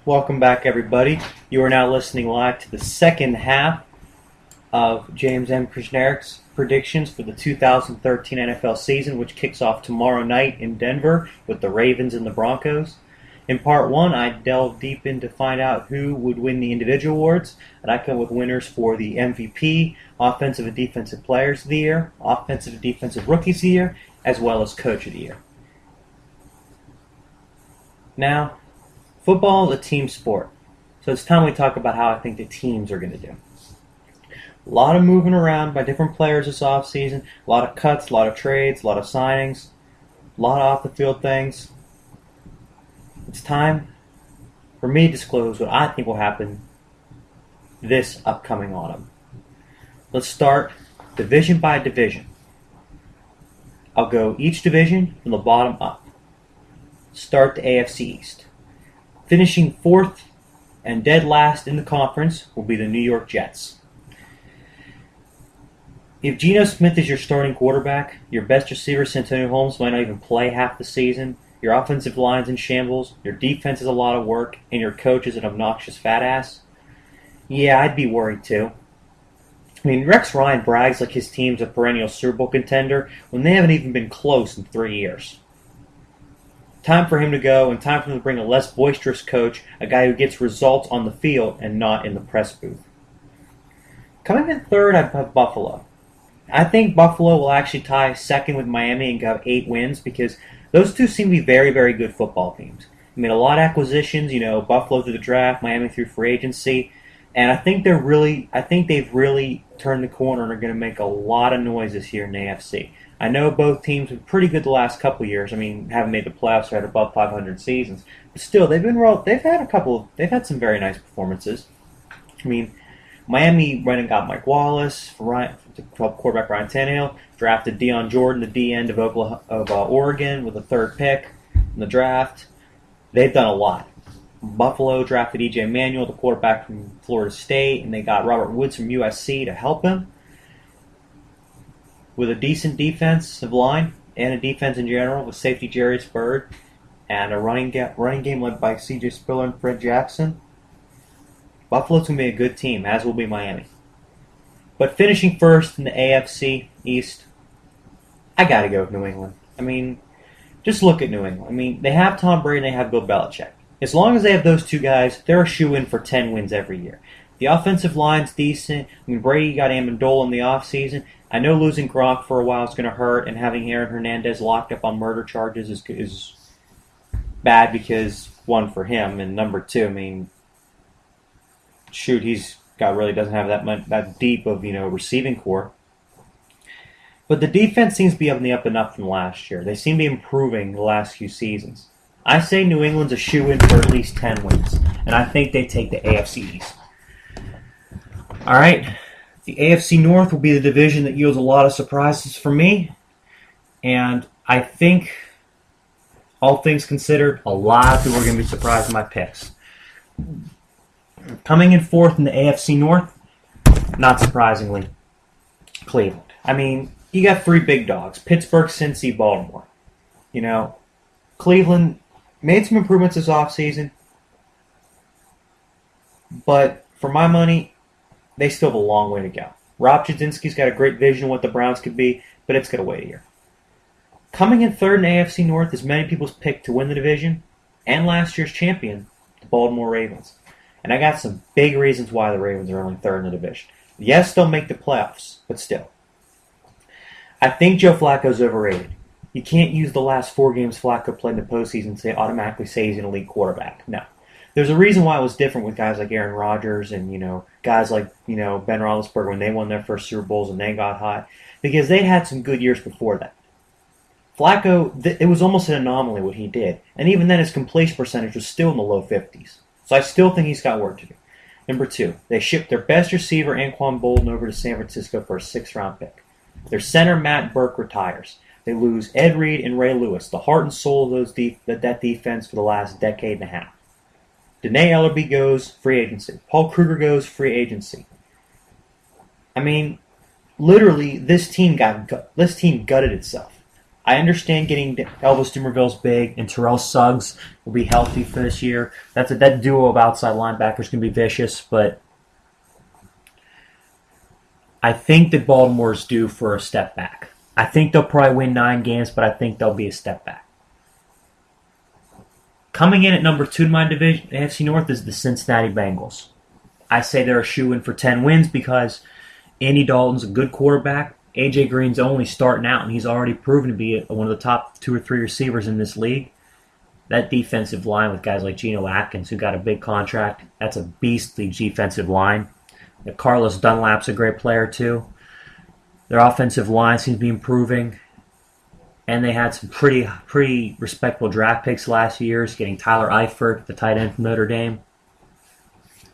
Welcome back, everybody. You are now listening live to the second half of James M. Krishnerik's predictions for the 2013 NFL season, which kicks off tomorrow night in Denver with the Ravens and the Broncos. In part one, I delve deep in to find out who would win the individual awards, and I come with winners for the MVP, Offensive and Defensive Players of the Year, Offensive and Defensive Rookies of the Year, as well as Coach of the Year. Now, football is a team sport, so it's time we talk about how I think the teams are going to do. A lot of moving around by different players this offseason, a lot of cuts, a lot of trades, a lot of signings, a lot of off-the-field things. It's time for me to disclose what I think will happen this upcoming autumn. Let's start division by division. I'll go each division from the bottom up. Start the AFC East. Finishing fourth and dead last in the conference will be the New York Jets. If Geno Smith is your starting quarterback, your best receiver, Santonio Holmes, might not even play half the season, your offensive line's in shambles, your defense is a lot of work, and your coach is an obnoxious fat ass, yeah, I'd be worried too. I mean, Rex Ryan brags like his team's a perennial Super Bowl contender when they haven't even been close in 3 years. Time for him to go, and time for him to bring a less boisterous coach, a guy who gets results on the field and not in the press booth. Coming in third, I have Buffalo. I think Buffalo will actually tie second with Miami and have 8 wins because those two seem to be very, very good football teams. I mean, a lot of acquisitions, Buffalo through the draft, Miami through free agency, and I think they've really turned the corner and are going to make a lot of noise this year in the AFC. I know both teams have been pretty good the last couple of years. I mean, haven't made the playoffs or had above 500 seasons, but still, they've had some very nice performances. I mean, Miami went and got Mike Wallace, quarterback Ryan Tannehill, drafted Deion Jordan, the D end of Oregon, with a third pick in the draft. They've done a lot. Buffalo drafted E.J. Manuel, the quarterback from Florida State, and they got Robert Woods from USC to help him. With a decent defensive line and a defense in general, with safety Jarius Byrd and a running game led by C.J. Spiller and Fred Jackson, Buffalo's going to be a good team, as will be Miami. But finishing first in the AFC East, I got to go with New England. I mean, just look at New England. I mean, they have Tom Brady and they have Bill Belichick. As long as they have those two guys, they're a shoo-in for 10 wins every year. The offensive line's decent. I mean, Brady got Amendola in the offseason. I know losing Gronk for a while is going to hurt, and having Aaron Hernandez locked up on murder charges is bad because, one, for him, and number two, I mean, shoot, really doesn't have that deep of receiving core. But the defense seems to be up and up from last year. They seem to be improving the last few seasons. I say New England's a shoo-in for at least 10 wins, and I think they take the AFC East. All right, the AFC North will be the division that yields a lot of surprises for me, and I think, all things considered, a lot of people are going to be surprised at my picks. Coming in fourth in the AFC North, not surprisingly, Cleveland. I mean, you got 3 big dogs, Pittsburgh, Cincy, Baltimore. Cleveland made some improvements this offseason, but for my money, they still have a long way to go. Rob Chudzinski's got a great vision of what the Browns could be, but it's going to wait a year. Coming in third in the AFC North is many people's pick to win the division, and last year's champion, the Baltimore Ravens. And I got some big reasons why the Ravens are only third in the division. Yes, they'll make the playoffs, but still. I think Joe Flacco's overrated. You can't use the last 4 games Flacco played in the postseason to automatically say he's an elite quarterback. No. There's a reason why it was different with guys like Aaron Rodgers and, guys like, Ben Roethlisberger when they won their first Super Bowls and they got hot. Because they'd had some good years before that. Flacco, it was almost an anomaly what he did. And even then his completion percentage was still in the low 50s. So I still think he's got work to do. Number 2, they shipped their best receiver, Anquan Bolden, over to San Francisco for a 6th-round pick. Their center, Matt Burke, retires. They lose Ed Reed and Ray Lewis, the heart and soul of that defense for the last decade and a half. Danae Ellerby goes free agency. Paul Kruger goes free agency. I mean, literally, this team gutted itself. I understand getting Elvis Dumerville's big, and Terrell Suggs will be healthy for this year. That duo of outside linebackers is going to be vicious, but I think that Baltimore's due for a step back. I think they'll probably win 9 games, but I think they'll be a step back. Coming in at number 2 in my division, AFC North, is the Cincinnati Bengals. I say they're a shoo-in for 10 wins because Andy Dalton's a good quarterback. A.J. Green's only starting out, and he's already proven to be one of the top 2 or 3 receivers in this league. That defensive line with guys like Geno Atkins, who got a big contract, that's a beastly defensive line. Carlos Dunlap's a great player, too. Their offensive line seems to be improving. And they had some pretty respectable draft picks last year, getting Tyler Eifert, the tight end from Notre Dame.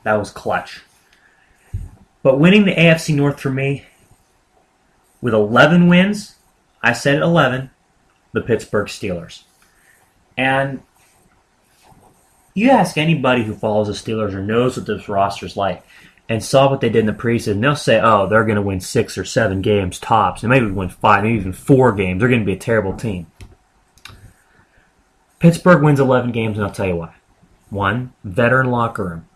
That was clutch. But winning the AFC North for me, with 11 wins, I said 11, the Pittsburgh Steelers. And you ask anybody who follows the Steelers or knows what this roster's like, and saw what they did in the preseason, they'll say, oh, they're going to win 6 or 7 games tops, and maybe win 5, maybe even 4 games. They're going to be a terrible team. Pittsburgh wins 11 games, and I'll tell you why. 1, veteran locker room.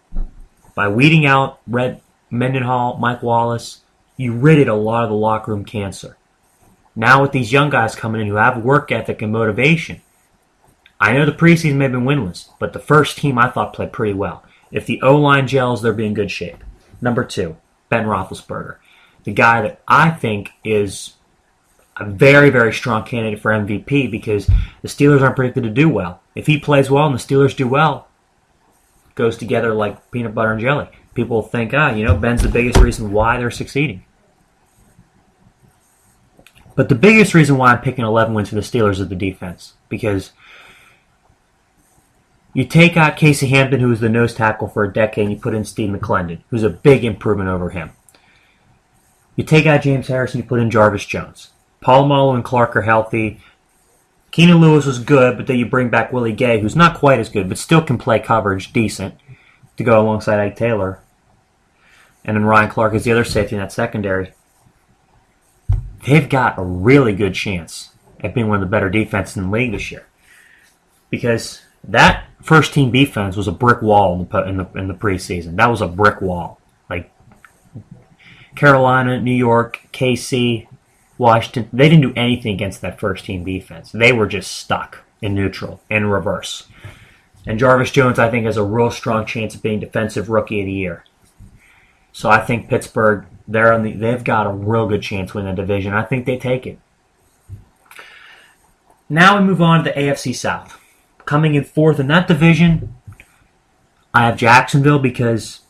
By weeding out Red Mendenhall, Mike Wallace, you ridded a lot of the locker room cancer. Now with these young guys coming in who have work ethic and motivation, I know the preseason may have been winless, but the first team I thought played pretty well. If the O-line gels, they'll be in good shape. Number 2, Ben Roethlisberger. The guy that I think is a very, very strong candidate for MVP because the Steelers aren't predicted to do well. If he plays well and the Steelers do well, it goes together like peanut butter and jelly. People think, Ben's the biggest reason why they're succeeding. But the biggest reason why I'm picking 11 wins for the Steelers is the defense. Because you take out Casey Hampton, who was the nose tackle for a decade, and you put in Steve McClendon, who's a big improvement over him. You take out James Harrison, you put in Jarvis Jones. Polamalu and Clark are healthy. Keenan Lewis was good, but then you bring back Willie Gay, who's not quite as good, but still can play coverage decent, to go alongside Ike Taylor. And then Ryan Clark is the other safety in that secondary. They've got a really good chance at being one of the better defenses in the league this year. Because that first-team defense was a brick wall in the preseason. That was a brick wall. Like Carolina, New York, KC, Washington, they didn't do anything against that first-team defense. They were just stuck in neutral, in reverse. And Jarvis Jones, I think, has a real strong chance of being Defensive Rookie of the Year. So I think Pittsburgh, they've got a real good chance winning the division. I think they take it. Now we move on to the AFC South. Coming in 4th in that division, I have Jacksonville because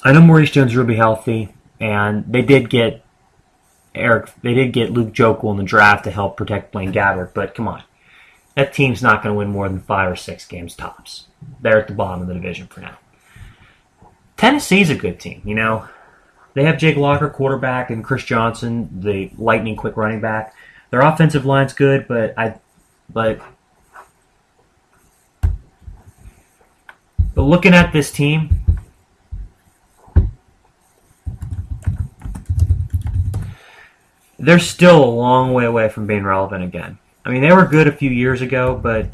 I know Maurice Jones will be healthy, and they did get Luke Jokel in the draft to help protect Blaine Gabbert, but come on. That team's not going to win more than 5 or 6 games tops. They're at the bottom of the division for now. Tennessee's a good team, They have Jake Locker, quarterback, and Chris Johnson, the lightning quick running back. Their offensive line's good, but looking at this team, they're still a long way away from being relevant again. I mean, they were good a few years ago, but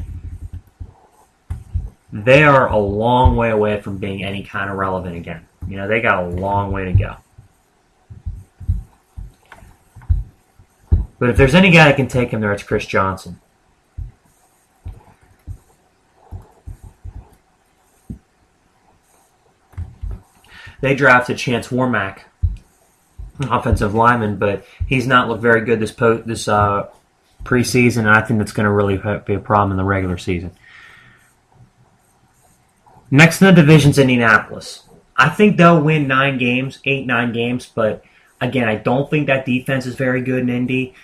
they are a long way away from being any kind of relevant again. They got a long way to go. But if there's any guy that can take him there, it's Chris Johnson. They drafted Chance Warmack, offensive lineman, but he's not looked very good this preseason, and I think that's going to really be a problem in the regular season. Next in the division's Indianapolis. I think they'll win 9 games, 8-9 games, but again, I don't think that defense is very good in Indy.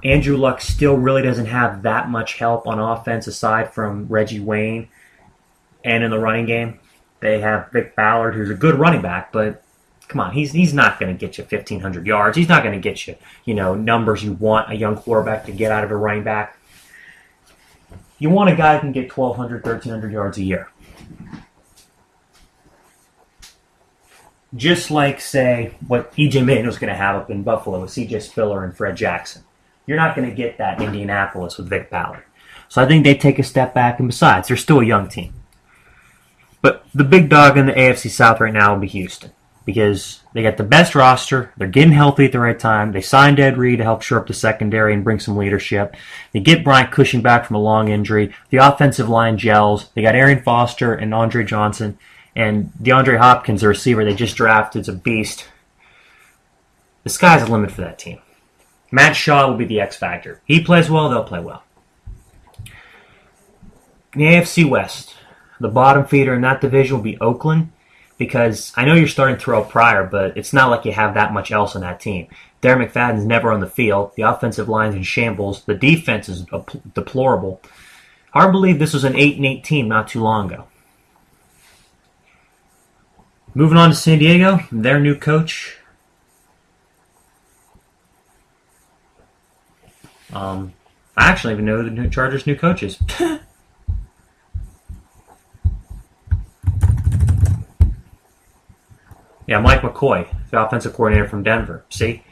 Andrew Luck still really doesn't have that much help on offense aside from Reggie Wayne, and in the running game, they have Vic Ballard, who's a good running back, but come on, he's not going to get you 1,500 yards. He's not going to get you, numbers you want a young quarterback to get out of a running back. You want a guy who can get 1,200, 1,300 yards a year. Just like, say, what E.J. Manuel's going to have up in Buffalo with C.J. Spiller and Fred Jackson. You're not going to get that in Indianapolis with Vic Ballard. So I think they take a step back, and besides, they're still a young team. But the big dog in the AFC South right now will be Houston, because they got the best roster, they're getting healthy at the right time, they signed Ed Reed to help shore up the secondary and bring some leadership, they get Bryant Cushing back from a long injury, the offensive line gels, they got Arian Foster and Andre Johnson, and DeAndre Hopkins, the receiver they just drafted, is a beast. The sky's the limit for that team. Matt Shaw will be the X factor. He plays well, they'll play well. In the AFC West, the bottom feeder in that division will be Oakland, because I know you're starting Terrell Pryor, but it's not like you have that much else on that team. Darren McFadden's never on the field. The offensive line's in shambles. The defense is deplorable. Hard to believe this was an 8-8 team not too long ago. Moving on to San Diego, their new coach. I actually even know who the Chargers' new coach is. Yeah, Mike McCoy, the offensive coordinator from Denver. See?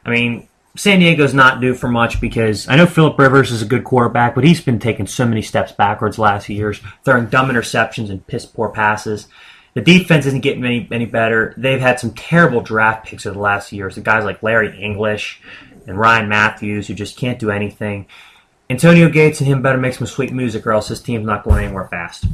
I mean, San Diego's not due for much because I know Phillip Rivers is a good quarterback, but he's been taking so many steps backwards last few years, throwing dumb interceptions and piss-poor passes. The defense isn't getting any better. They've had some terrible draft picks over the last few years. The guys like Larry English and Ryan Matthews who just can't do anything. Antonio Gates and him better make some sweet music or else his team's not going anywhere fast.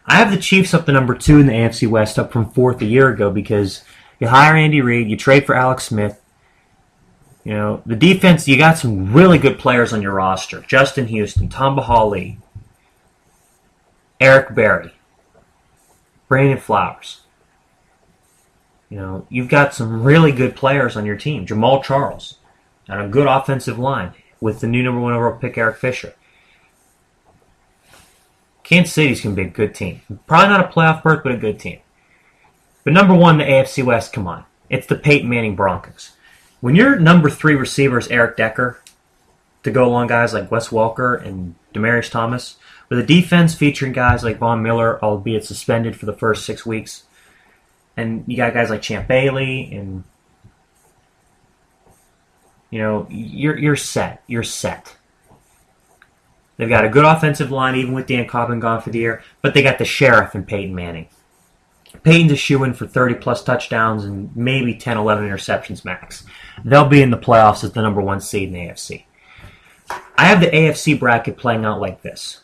I have the Chiefs up to number 2 in the AFC West, up from 4th a year ago, because you hire Andy Reid, you trade for Alex Smith. You know, the defense, you got some really good players on your roster. Justin Houston, Tamba Hali, Eric Berry, Brandon Flowers. You know, you've got some really good players on your team. Jamal Charles, and a good offensive line with the new number 1 overall pick, Eric Fisher. Kansas City's going to be a good team. Probably not a playoff berth, but a good team. But number 1 in the AFC West, come on. It's the Peyton Manning Broncos. When your number 3 receiver is Eric Decker, to go along guys like Wes Welker and Demaryius Thomas, with a defense featuring guys like Von Miller, albeit suspended for the first 6 weeks, and you got guys like Champ Bailey, and you know, you're set. You're set. They've got a good offensive line, even with Dan Cobbin gone for the year, but they got the sheriff in Peyton Manning. Peyton's a shoo-in for 30-plus touchdowns and maybe 10, 11 interceptions max. They'll be in the playoffs as the number 1 seed in the AFC. I have the AFC bracket playing out like this.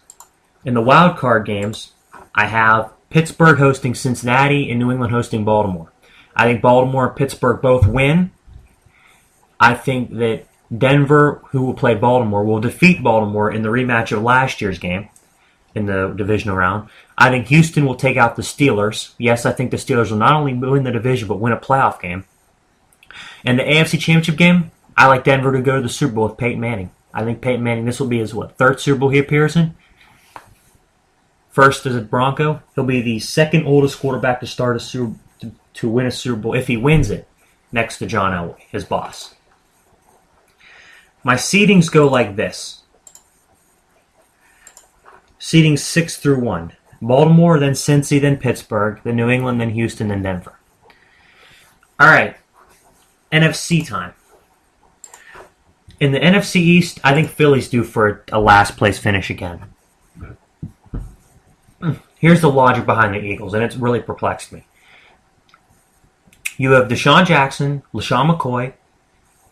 In the wild card games, I have Pittsburgh hosting Cincinnati and New England hosting Baltimore. I think Baltimore and Pittsburgh both win. I think that Denver, who will play Baltimore, will defeat Baltimore in the rematch of last year's game in the divisional round. I think Houston will take out the Steelers. Yes, I think the Steelers will not only win the division, but win a playoff game. And the AFC Championship game, I like Denver to go to the Super Bowl with Peyton Manning. I think Peyton Manning, this will be his, 3rd Super Bowl he appears in? First as a Bronco. He'll be the 2nd oldest quarterback to win a Super Bowl, if he wins it, next to John Elway, his boss. My seedings go like this. Seeding 6 through 1. Baltimore, then Cincy, then Pittsburgh, then New England, then Houston, then Denver. All right. NFC time. In the NFC East, I think Philly's due for a last place finish again. Here's the logic behind the Eagles, and it's really perplexed me. You have Deshaun Jackson, LaShawn McCoy.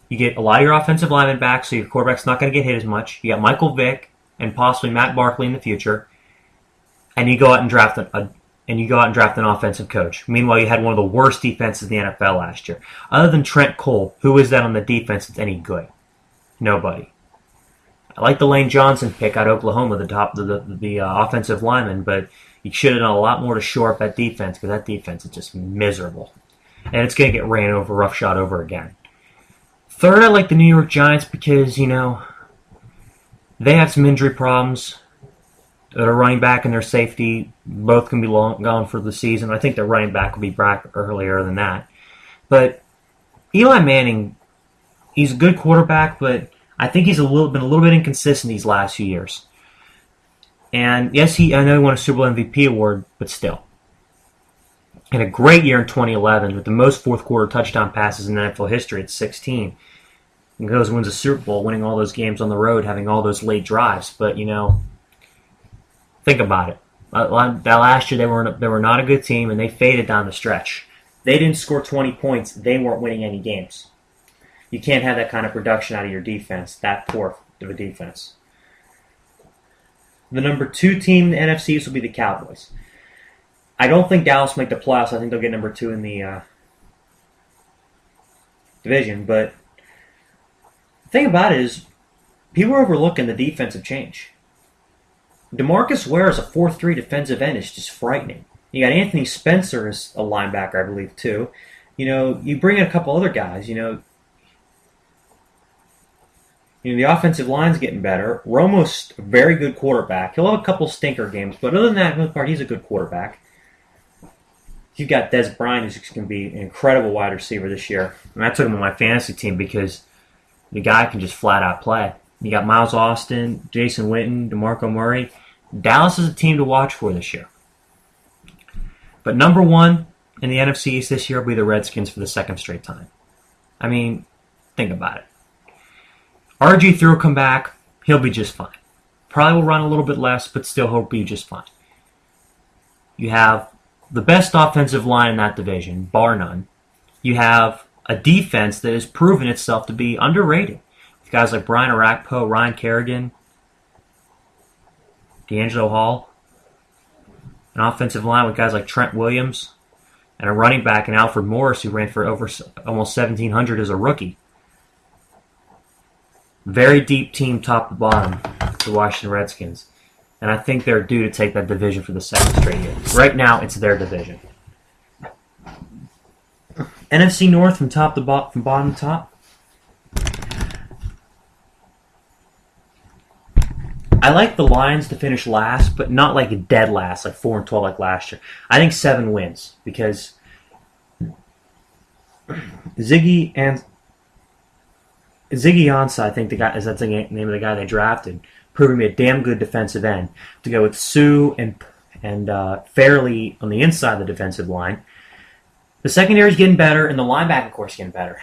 You get a lot of your offensive linemen back, so your quarterback's not going to get hit as much. You got Michael Vick and possibly Matt Barkley in the future, and you go out and draft an offensive coach. Meanwhile, you had one of the worst defenses in the NFL last year. Other than Trent Cole, who is that on the defense that's any good? Nobody. I like the Lane Johnson pick out of Oklahoma, the offensive lineman, but you should have done a lot more to shore up that defense because that defense is just miserable, and it's going to get ran over, roughshod over again. Third, I like the New York Giants because, you know, they have some injury problems. Their running back and their safety both can be gone for the season. I think their running back will be back earlier than that. But Eli Manning, he's a good quarterback, but I think he's been a little bit inconsistent these last few years. And yes, I know he won a Super Bowl MVP award, but still. Had a great year in 2011 with the most fourth quarter touchdown passes in NFL history at 16. And goes and wins a Super Bowl, winning all those games on the road, having all those late drives. But, think about it. That last year they were not a good team, and they faded down the stretch. They didn't score 20 points. They weren't winning any games. You can't have that kind of production out of your defense, that poor of a defense. The number 2 team in the NFC will be the Cowboys. I don't think Dallas will make the playoffs. I think they'll get number 2 in the division. But the thing about it is, people are overlooking the defensive change. DeMarcus Ware as a 4-3 defensive end is just frightening. You got Anthony Spencer as a linebacker, I believe, too. You bring in a couple other guys. The offensive line's getting better. Romo's a very good quarterback. He'll have a couple stinker games, but other than that, for the most part, he's a good quarterback. You've got Des Bryant, who's going to be an incredible wide receiver this year. And I took him on my fantasy team because the guy can just flat out play. You got Miles Austin, Jason Witten, DeMarco Murray. Dallas is a team to watch for this year. But number 1 in the NFC East this year will be the Redskins for the second straight time. I mean, think about it. RG3 will come back. He'll be just fine. Probably will run a little bit less, but still he'll be just fine. You have the best offensive line in that division, bar none. You have a defense that has proven itself to be underrated. With guys like Brian Orakpo, Ryan Kerrigan, D'Angelo Hall. An offensive line with guys like Trent Williams. And a running back in Alfred Morris who ran for over almost 1,700 as a rookie. Very deep team top to bottom, the Washington Redskins. And I think they're due to take that division for the second straight year. Right now, it's their division. NFC North from top to from bottom to top. I like the Lions to finish last, but not like a dead last, like 4-12 like last year. I think 7 wins because Ziggy Ansah, I think that's the name of the guy they drafted, proving me a damn good defensive end. To go with Sue and Fairley on the inside of the defensive line. The secondary is getting better, and the linebacker course is getting better.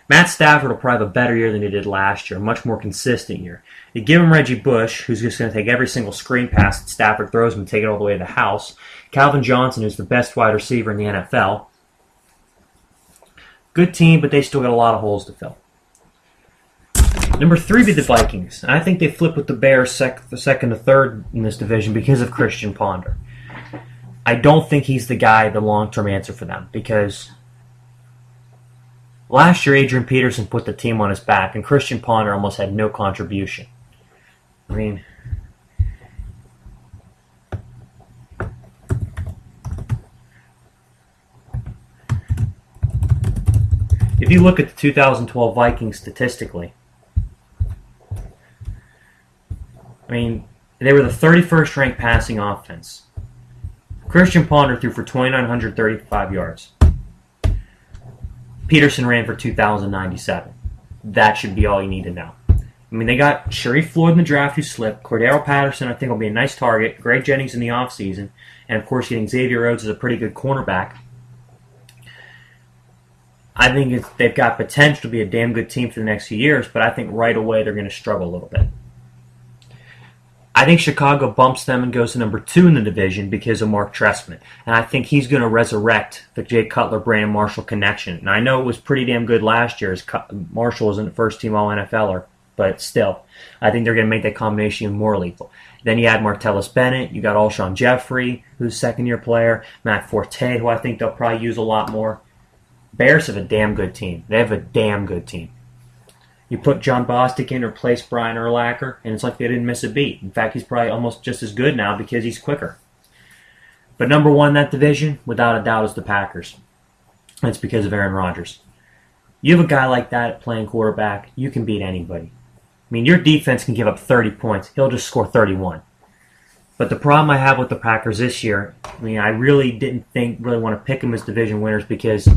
Matt Stafford will probably have a better year than he did last year, a much more consistent year. You give him Reggie Bush, who's just going to take every single screen pass that Stafford throws him and take it all the way to the house. Calvin Johnson, who's the best wide receiver in the NFL. Good team, but they still got a lot of holes to fill. Number 3 be the Vikings. And I think they flip with the Bears second to third in this division because of Christian Ponder. I don't think he's the guy, the long-term answer for them, because last year Adrian Peterson put the team on his back, and Christian Ponder almost had no contribution. I mean, if you look at the 2012 Vikings statistically, they were the 31st ranked passing offense. Christian Ponder threw for 2,935 yards. Peterson ran for 2,097. That should be all you need to know. They got Sharif Floyd in the draft who slipped. Cordero Patterson, I think, will be a nice target. Greg Jennings in the offseason. And, of course, getting Xavier Rhodes as a pretty good cornerback. I think they've got potential to be a damn good team for the next few years, but I think right away they're going to struggle a little bit. I think Chicago bumps them and goes to number 2 in the division because of Mark Trestman. And I think he's going to resurrect the Jay Cutler, Brandon Marshall connection. And I know it was pretty damn good last year as Marshall wasn't first-team All-NFLer, but still, I think they're going to make that combination even more lethal. Then you add Martellus Bennett, you got Alshon Jeffrey, who's a second-year player, Matt Forte, who I think they'll probably use a lot more. Bears have a damn good team. They have a damn good team. You put John Bostic in to replace Brian Urlacher, and it's like they didn't miss a beat. In fact, he's probably almost just as good now because he's quicker. But number 1 in that division, without a doubt, is the Packers. That's because of Aaron Rodgers. You have a guy like that playing quarterback, you can beat anybody. Your defense can give up 30 points. He'll just score 31. But the problem I have with the Packers this year, I really didn't really want to pick them as division winners because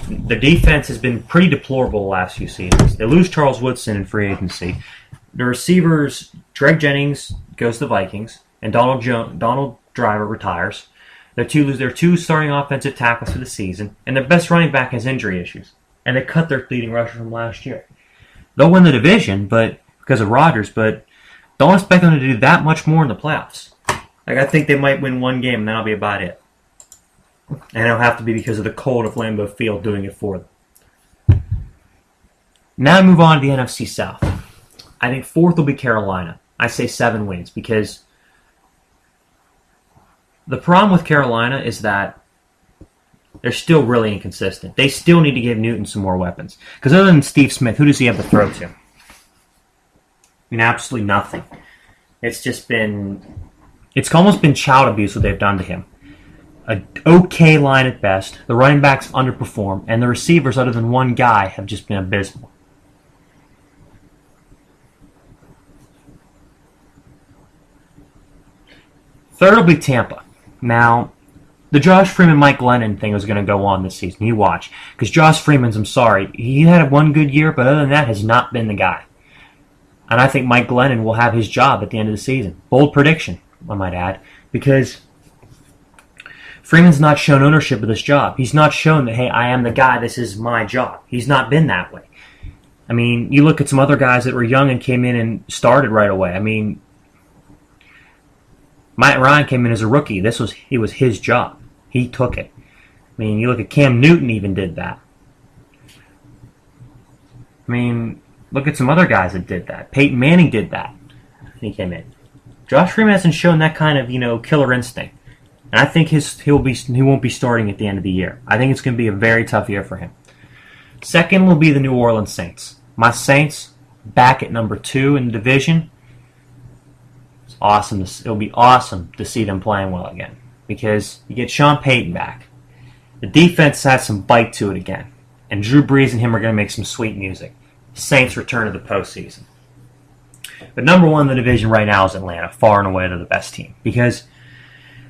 the defense has been pretty deplorable the last few seasons. They lose Charles Woodson in free agency. The receivers, Greg Jennings goes to the Vikings. and Donald Driver retires. Their two starting offensive tackles for the season, and their best running back has injury issues. And they cut their leading rusher from last year. They'll win the division, but because of Rodgers, but don't expect them to do that much more in the playoffs. I think they might win one game, and that'll be about it. And it'll have to be because of the cold of Lambeau Field doing it for them. Now I move on to the NFC South. I think fourth will be Carolina. I say 7 wins because the problem with Carolina is that they're still really inconsistent. They still need to give Newton some more weapons. Because other than Steve Smith, who does he have to throw to? I mean, absolutely nothing. It's almost been child abuse what they've done to him. An okay line at best. The running backs underperform, and the receivers, other than one guy, have just been abysmal. Third will be Tampa. Now, the Josh Freeman-Mike Glennon thing is going to go on this season. You watch. Because Josh Freeman's, I'm sorry, he had one good year, but other than that, has not been the guy. And I think Mike Glennon will have his job at the end of the season. Bold prediction, I might add. Because Freeman's not shown ownership of this job. He's not shown that, hey, I am the guy, this is my job. He's not been that way. I mean, you look at some other guys that were young and came in and started right away. I mean, Matt Ryan came in as a rookie. It was his job. He took it. I mean, you look at Cam Newton even did that. I mean, look at some other guys that did that. Peyton Manning did that when he came in. Josh Freeman hasn't shown that kind of, killer instinct. And I think he won't be starting at the end of the year. I think it's going to be a very tough year for him. Second will be the New Orleans Saints. My Saints back at number 2 in the division. Awesome. It'll be awesome to see them playing well again because you get Sean Payton back. The defense has some bite to it again, and Drew Brees and him are going to make some sweet music. Saints return to the postseason. But number 1 in the division right now is Atlanta, far and away they're the best team because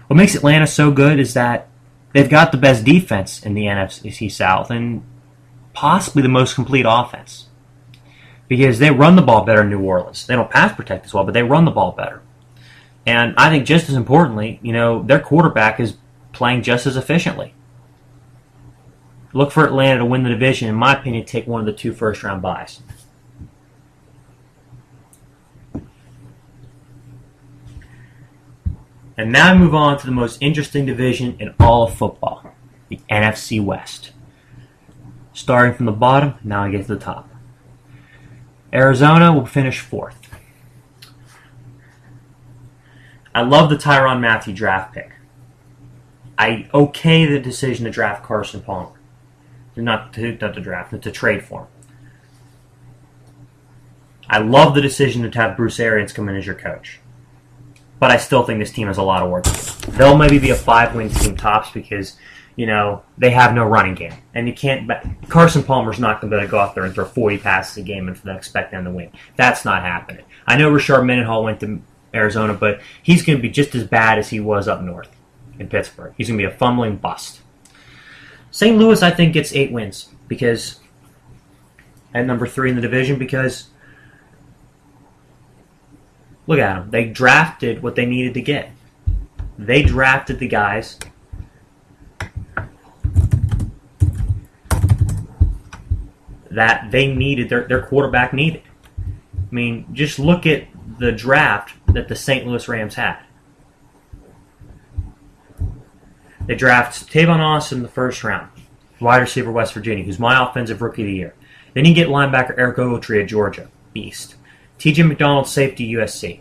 what makes Atlanta so good is that they've got the best defense in the NFC South and possibly the most complete offense because they run the ball better in New Orleans. They don't pass protect as well, but they run the ball better. And I think just as importantly, their quarterback is playing just as efficiently. Look for Atlanta to win the division. In my opinion, take one of the 2 first-round byes. And now I move on to the most interesting division in all of football, the NFC West. Starting from the bottom, now I get to the top. Arizona will finish 4th. I love the Tyrann Mathieu draft pick. I okay the decision to draft Carson Palmer. Not to draft, but to trade for him. I love the decision to have Bruce Arians come in as your coach. But I still think this team has a lot of work to do. They'll maybe be a 5-win team tops because, they have no running game. And you can't Carson Palmer's not going to be able to go out there and throw 40 passes a game and expect them to win. That's not happening. I know Rashard Mendenhall went to Arizona, but he's going to be just as bad as he was up north in Pittsburgh. He's going to be a fumbling bust. St. Louis, I think, gets 8 wins because at number 3 in the division because look at them. They drafted what they needed to get. They drafted the guys that they needed, their quarterback needed. I mean, just look at the draft that the St. Louis Rams had. They draft Tavon Austin in the first round, wide receiver West Virginia, who's my offensive rookie of the year. Then you get linebacker Eric Ogletree at Georgia, beast. T.J. McDonald, safety, USC.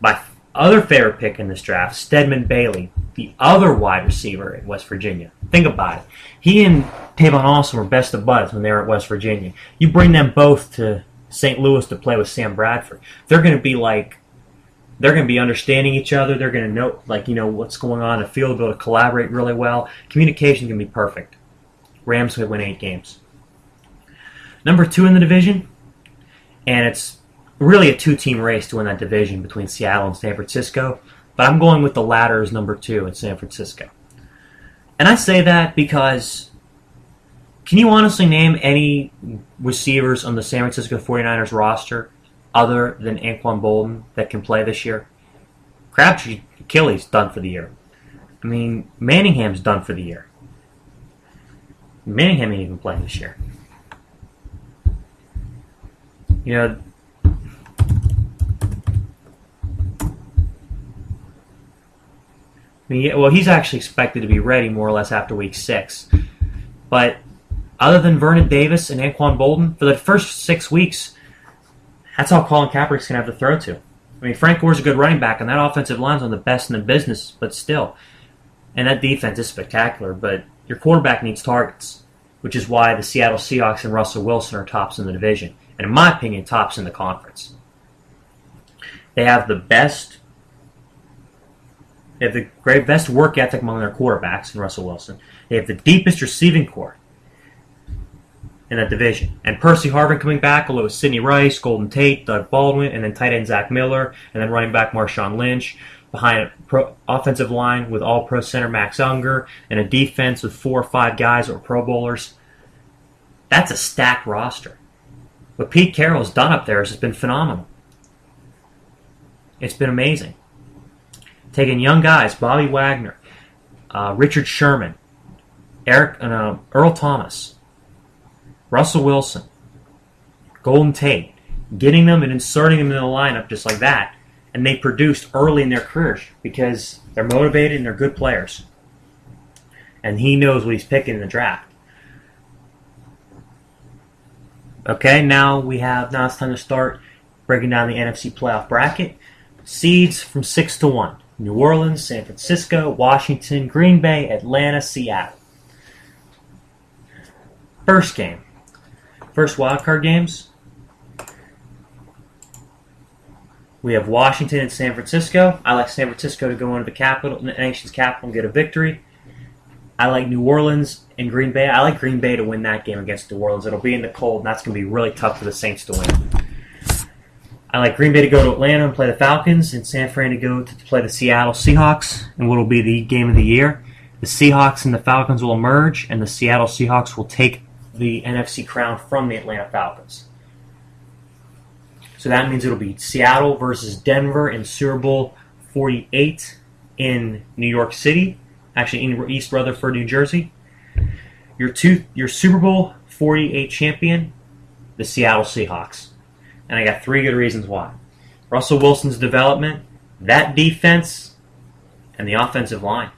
My other favorite pick in this draft, Stedman Bailey, the other wide receiver at West Virginia. Think about it. He and Tavon Austin were best of buds when they were at West Virginia. You bring them both to St. Louis to play with Sam Bradford. They're going to be understanding each other. They're going to know, what's going on in the field, be able to collaborate really well. Communication can be perfect. Rams could win 8 games. Number 2 in the division, and it's really a 2-team race to win that division between Seattle and San Francisco, but I'm going with the latter as number 2 in San Francisco. And I say that because can you honestly name any receivers on the San Francisco 49ers roster other than Anquan Bolden that can play this year? Crabtree's Achilles done for the year. I mean, Manningham's done for the year. Manningham ain't even playing this year. You know, well, he's actually expected to be ready more or less after week 6. But other than Vernon Davis and Anquan Bolden, for the first 6 weeks, that's all Colin Kaepernick's going to have to throw to. I mean, Frank Gore's a good running back, and that offensive line's one of the best in the business, but still. And that defense is spectacular, but your quarterback needs targets, which is why the Seattle Seahawks and Russell Wilson are tops in the division, and in my opinion, tops in the conference. They have the best work ethic among their quarterbacks in Russell Wilson. They have the deepest receiving core in that division. And Percy Harvin coming back, along with Sidney Rice, Golden Tate, Doug Baldwin, and then tight end Zach Miller, and then running back Marshawn Lynch, behind an offensive line with all-pro center Max Unger, and a defense with 4 or 5 guys who are Pro Bowlers. That's a stacked roster. What Pete Carroll's done up there has just been phenomenal. It's been amazing. Taking young guys, Bobby Wagner, Richard Sherman, Earl Thomas, Russell Wilson, Golden Tate, getting them and inserting them in the lineup just like that, and they produced early in their careers because they're motivated and they're good players. And he knows what he's picking in the draft. Okay, now it's time to start breaking down the NFC playoff bracket. Seeds from 6 to 1. New Orleans, San Francisco, Washington, Green Bay, Atlanta, Seattle. First wildcard games. We have Washington and San Francisco. I like San Francisco to go into the nation's capital and get a victory. I like New Orleans and Green Bay. I like Green Bay to win that game against New Orleans. It'll be in the cold, and that's going to be really tough for the Saints to win. I like Green Bay to go to Atlanta and play the Falcons, and San Fran to go to play the Seattle Seahawks, and what will be the game of the year. The Seahawks and the Falcons will emerge, and the Seattle Seahawks will take the NFC crown from the Atlanta Falcons. So that means it'll be Seattle versus Denver in Super Bowl 48 in New York City, actually in East Rutherford, New Jersey. Your Super Bowl 48 champion, the Seattle Seahawks. And I got 3 good reasons why. Russell Wilson's development, that defense, and the offensive line.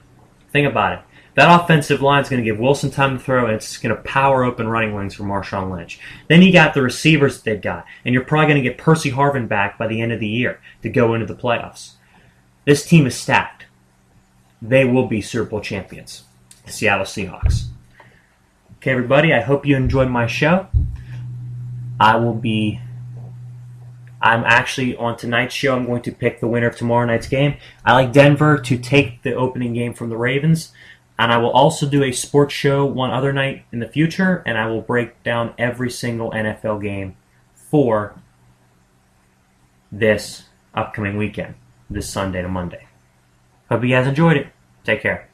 Think about it. That offensive line is going to give Wilson time to throw, and it's going to power open running lanes for Marshawn Lynch. Then you got the receivers that they've got, and you're probably going to get Percy Harvin back by the end of the year to go into the playoffs. This team is stacked. They will be Super Bowl champions, the Seattle Seahawks. Okay, everybody, I hope you enjoyed my show. I'm actually, on tonight's show, I'm going to pick the winner of tomorrow night's game. I like Denver to take the opening game from the Ravens. And I will also do a sports show one other night in the future, and I will break down every single NFL game for this upcoming weekend, this Sunday to Monday. Hope you guys enjoyed it. Take care.